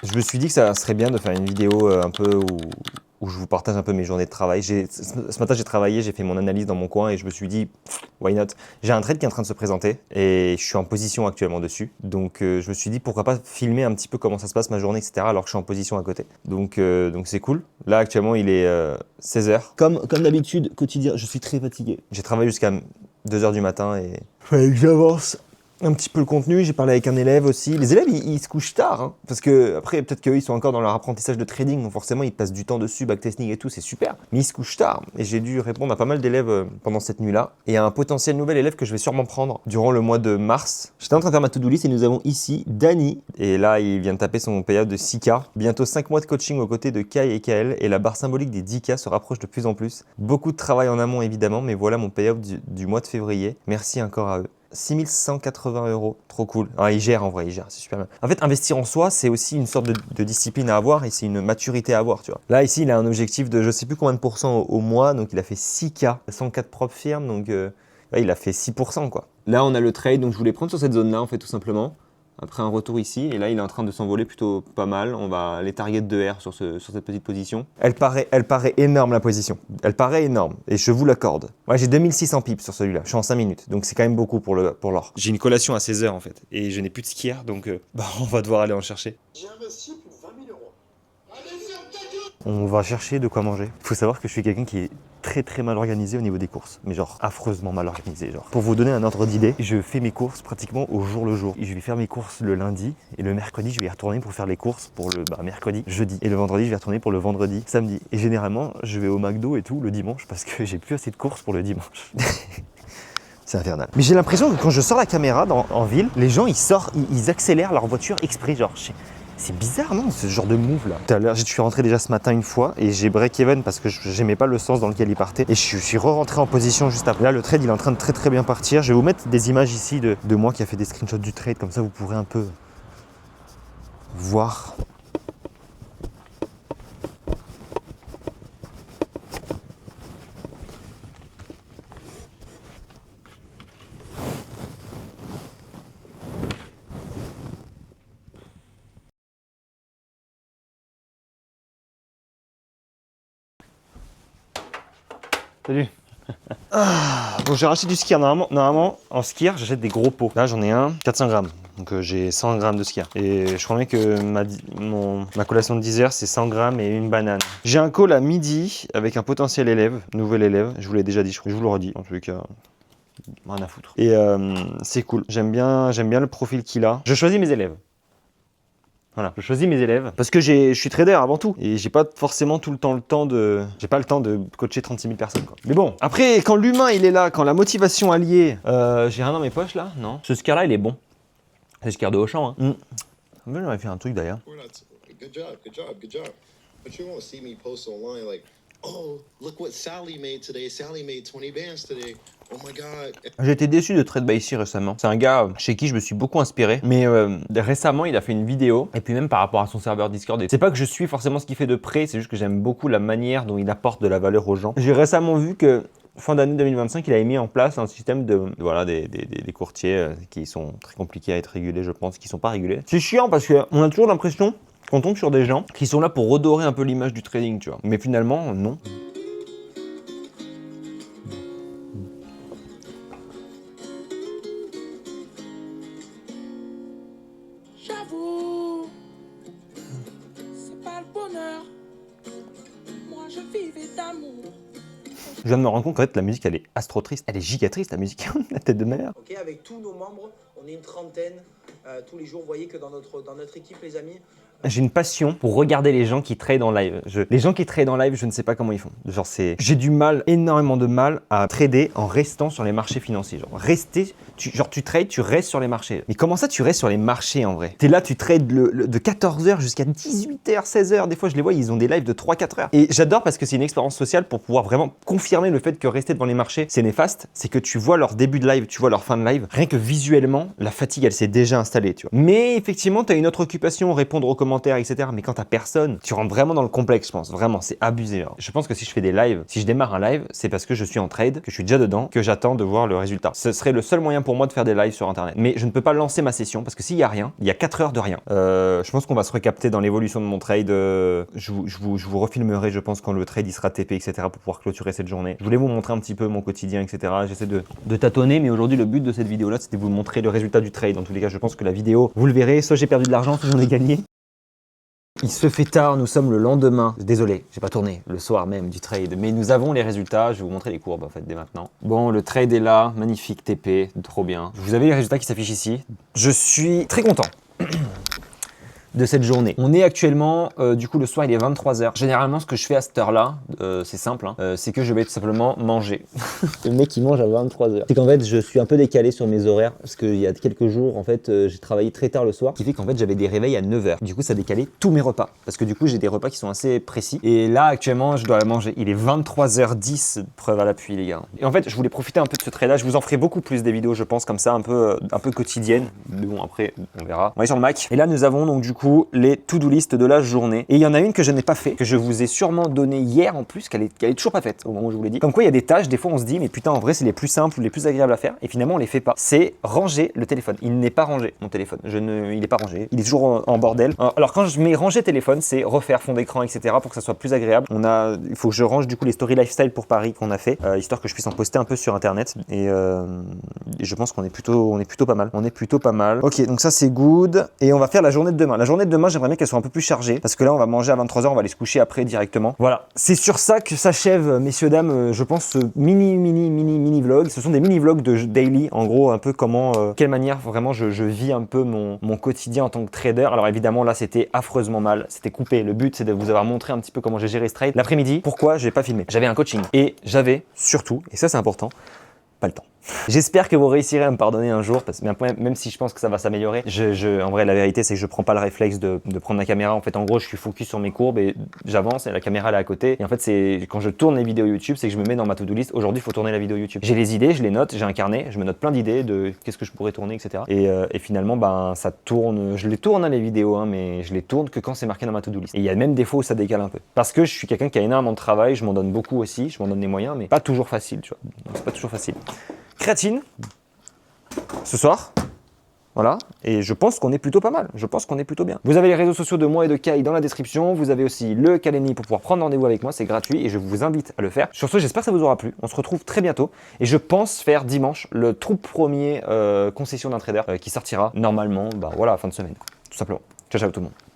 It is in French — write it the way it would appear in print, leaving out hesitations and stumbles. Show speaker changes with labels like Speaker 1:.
Speaker 1: Je me suis dit que ça serait bien de faire une vidéo un peu où je vous partage un peu mes journées de travail. Ce matin, j'ai travaillé, j'ai fait mon analyse dans mon coin et je me suis dit, why not? J'ai un trade qui est en train de se présenter et je suis en position actuellement dessus. Donc, je me suis dit, pourquoi pas filmer un petit peu comment ça se passe ma journée, etc. alors que je suis en position à côté. Donc c'est cool. Là, actuellement, il est 16h. Comme d'habitude, quotidien, je suis très fatigué. J'ai travaillé jusqu'à 2h du matin et fallait que j'avance un petit peu le contenu. J'ai parlé avec un élève aussi. Les élèves, ils se couchent tard, hein, parce que après, peut-être qu'eux, ils sont encore dans leur apprentissage de trading, donc forcément, ils passent du temps dessus, backtesting et tout, c'est super. Mais ils se couchent tard. Et j'ai dû répondre à pas mal d'élèves pendant cette nuit-là. Et à un potentiel nouvel élève que je vais sûrement prendre durant le mois de mars. J'étais en train de faire ma to-do list et nous avons ici Dany. Et là, il vient de taper son payout de 6K. Bientôt 5 mois de coaching aux côtés de Kai et KL. Et la barre symbolique des 10K se rapproche de plus en plus. Beaucoup de travail en amont, évidemment, mais voilà mon payout du mois de février. Merci encore à eux. 6180 €, trop cool. Ah, il gère en vrai, il gère, c'est super bien. En fait, investir en soi, c'est aussi une sorte de discipline à avoir et c'est une maturité à avoir, tu vois. Là, ici, il a un objectif de je sais plus combien de pourcents au mois, donc il a fait 6K, 104 propres firmes, donc ouais, il a fait 6%, quoi. Là, on a le trade, donc je voulais prendre sur cette zone-là, en fait, tout simplement. Après un retour ici, et là il est en train de s'envoler plutôt pas mal. On va aller target de R sur cette petite position. Elle paraît énorme la position. Elle paraît énorme, et je vous l'accorde. Ouais, j'ai 2600 pips sur celui-là, je suis en 5 minutes, donc c'est quand même beaucoup pour l'or. J'ai une collation à 16h en fait, et je n'ai plus de skier, donc on va devoir aller en chercher.
Speaker 2: J'ai investi plus de 20 000 €.
Speaker 1: On va chercher de quoi manger. Il faut savoir que je suis quelqu'un qui est très mal organisé au niveau des courses, mais genre affreusement mal organisé. Genre. Pour vous donner un ordre d'idée, je fais mes courses pratiquement au jour le jour. Je vais faire mes courses le lundi et le mercredi je vais y retourner pour faire les courses pour le mercredi, jeudi. Et le vendredi je vais retourner pour le vendredi, samedi. Et généralement je vais au McDo et tout le dimanche parce que j'ai plus assez de courses pour le dimanche. C'est infernal. Mais j'ai l'impression que quand je sors la caméra en ville, les gens ils accélèrent leur voiture exprès, genre. C'est bizarre, non, ce genre de move là. Tout à l'heure, je suis rentré déjà ce matin une fois et j'ai break-even parce que j'aimais pas le sens dans lequel il partait. Et je suis re-rentré en position juste après. Là, le trade, il est en train de très bien partir. Je vais vous mettre des images ici de moi qui a fait des screenshots du trade. Comme ça, vous pourrez un peu voir. Salut. Bon, j'ai racheté du skier. Normalement, en skier, j'achète des gros pots. Là, j'en ai un, 400 grammes. Donc, j'ai 100 grammes de skier. Et je crois bien que ma collation de 10 heures, c'est 100 grammes et une banane. J'ai un call à midi avec un potentiel élève, nouvel élève. Je vous l'ai déjà dit, je vous le redis. En tous les cas, rien à foutre. Et c'est cool. J'aime bien le profil qu'il a. Je choisis mes élèves. Voilà, je choisis mes élèves parce que je suis trader avant tout et j'ai pas forcément tout le temps j'ai pas le temps de coacher 36 000 personnes quoi. Mais bon, après quand l'humain il est là, quand la motivation alliée, j'ai rien dans mes poches là, non. Ce skier là il est bon. C'est le skier de Auchan. Hein. J'aurais fait un truc d'ailleurs.
Speaker 2: Good job. But you won't see me post online like, oh, look what Sally made today. Sally made 20 bands today. Oh my god.
Speaker 1: J'ai été déçu de Trade by Sea récemment. C'est un gars chez qui je me suis beaucoup inspiré. Mais récemment, il a fait une vidéo. Et puis même par rapport à son serveur Discord. C'est pas que je suis forcément ce qu'il fait de près. C'est juste que j'aime beaucoup la manière dont il apporte de la valeur aux gens. J'ai récemment vu que fin d'année 2025, il avait mis en place un système de des courtiers qui sont très compliqués à être régulés, je pense, qui sont pas régulés. C'est chiant parce qu'on a toujours l'impression qu'on tombe sur des gens qui sont là pour redorer un peu l'image du trading, tu vois. Mais finalement, non.
Speaker 3: J'avoue, c'est pas le bonheur. Moi je vivais d'amour.
Speaker 1: Je viens de me rendre compte qu'en fait la musique elle est astro triste, elle est giga triste la musique, la tête de mère.
Speaker 4: Ok, avec tous nos membres, on est une trentaine. Tous les jours, vous voyez que dans notre équipe, les amis,
Speaker 1: J'ai une passion pour regarder les gens qui trade en live. Les gens qui trade en live, je ne sais pas comment ils font. Genre j'ai énormément de mal à trader en restant sur les marchés financiers. Genre tu trades, tu restes sur les marchés. Mais comment ça tu restes sur les marchés en vrai? T'es là, tu trades de 14h jusqu'à 18h, 16h. Des fois je les vois, ils ont des lives de 3-4 heures. Et j'adore parce que c'est une expérience sociale pour pouvoir vraiment confirmer le fait que rester devant les marchés, c'est néfaste. C'est que tu vois leur début de live, tu vois leur fin de live. Rien que visuellement, la fatigue, elle s'est déjà déjà installé, tu vois. Mais effectivement, tu as une autre occupation, répondre aux commentaires, etc. Mais quand t'as personne, tu rentres vraiment dans le complexe, je pense. Vraiment, c'est abusé. Hein. Je pense que si je fais des lives, si je démarre un live, c'est parce que je suis en trade, que je suis déjà dedans, que j'attends de voir le résultat. Ce serait le seul moyen pour moi de faire des lives sur Internet. Mais je ne peux pas lancer ma session parce que s'il y a rien, il y a 4 heures de rien. Je pense qu'on va se recapter dans l'évolution de mon trade. Je vous refilmerai, je pense, quand le trade il sera TP, etc. pour pouvoir clôturer cette journée. Je voulais vous montrer un petit peu mon quotidien, etc. J'essaie de tâtonner, mais aujourd'hui, le but de cette vidéo-là, c'était de vous montrer le résultat du trade. Dans tous les cas, je pense que la vidéo, vous le verrez, soit j'ai perdu de l'argent, soit j'en ai gagné. Il se fait tard, nous sommes le lendemain. Désolé, j'ai pas tourné le soir même du trade, mais nous avons les résultats. Je vais vous montrer les courbes en fait dès maintenant. Bon, le trade est là, magnifique TP, trop bien. Vous avez les résultats qui s'affichent ici. Je suis très content de cette journée. On est actuellement, du coup le soir il est 23h. Généralement ce que je fais à cette heure-là, c'est simple, hein, c'est que je vais tout simplement manger. Le mec il mange à 23h. C'est qu'en fait je suis un peu décalé sur mes horaires parce qu'il y a quelques jours en fait j'ai travaillé très tard le soir, ce qui fait qu'en fait j'avais des réveils à 9h. Du coup ça a décalé tous mes repas parce que du coup j'ai des repas qui sont assez précis. Et là actuellement je dois manger. Il est 23h10, preuve à l'appui les gars. Et en fait je voulais profiter un peu de ce trade là. Je vous en ferai beaucoup plus des vidéos je pense comme ça un peu quotidiennes. Mais bon après on verra. On va aller sur le Mac. Et là nous avons donc du coup les to-do list de la journée. Et il y en a une que je n'ai pas fait, que je vous ai sûrement donné hier en plus, qu'elle est toujours pas faite au moment où je vous l'ai dit. Comme quoi il y a des tâches, des fois on se dit mais putain en vrai c'est les plus simples ou les plus agréables à faire et finalement on les fait pas. C'est ranger le téléphone. Il n'est pas rangé mon téléphone. Il n'est pas rangé. Il est toujours en bordel. Alors quand je mets ranger téléphone, c'est refaire fond d'écran etc. pour que ça soit plus agréable. Il faut que je range du coup les story lifestyle pour Paris qu'on a fait, histoire que je puisse en poster un peu sur internet. Et je pense qu'on est plutôt pas mal. On est plutôt pas mal. Ok donc ça c'est good. Et on va faire la journée de demain. La journée de demain j'aimerais bien qu'elle soit un peu plus chargée parce que là on va manger à 23h, on va aller se coucher après directement. Voilà, c'est sur ça que s'achève messieurs dames je pense ce mini vlog. Ce sont des mini vlogs de daily en gros un peu comment, quelle manière vraiment je vis un peu mon quotidien en tant que trader. Alors évidemment là c'était affreusement mal, c'était coupé. Le but c'est de vous avoir montré un petit peu comment j'ai géré ce trade. L'après-midi, pourquoi j'ai pas filmé? J'avais un coaching et j'avais surtout, et ça c'est important, pas le temps. J'espère que vous réussirez à me pardonner un jour, parce que même si je pense que ça va s'améliorer, en vrai la vérité c'est que je prends pas le réflexe de prendre la caméra. En fait en gros je suis focus sur mes courbes et j'avance et la caméra elle est à côté. Et en fait c'est quand je tourne les vidéos YouTube, c'est que je me mets dans ma to-do list. Aujourd'hui il faut tourner la vidéo YouTube. J'ai les idées, je les note, j'ai un carnet, je me note plein d'idées de qu'est-ce que je pourrais tourner, etc. Et finalement ben ça tourne, je les tourne les vidéos, hein, mais je les tourne que quand c'est marqué dans ma to-do list. Et il y a même des fois où ça décale un peu. Parce que je suis quelqu'un qui a énormément de travail, je m'en donne beaucoup aussi, je m'en donne les moyens, mais pas toujours facile, tu vois. Donc c'est pas toujours facile. Créatine, ce soir, voilà, et je pense qu'on est plutôt pas mal, je pense qu'on est plutôt bien. Vous avez les réseaux sociaux de moi et de Kai dans la description, vous avez aussi le Calendly pour pouvoir prendre rendez-vous avec moi, c'est gratuit et je vous invite à le faire. Sur ce, j'espère que ça vous aura plu, on se retrouve très bientôt et je pense faire dimanche le tout premier concession d'un trader qui sortira normalement, bah voilà, fin de semaine, tout simplement. Ciao ciao tout le monde.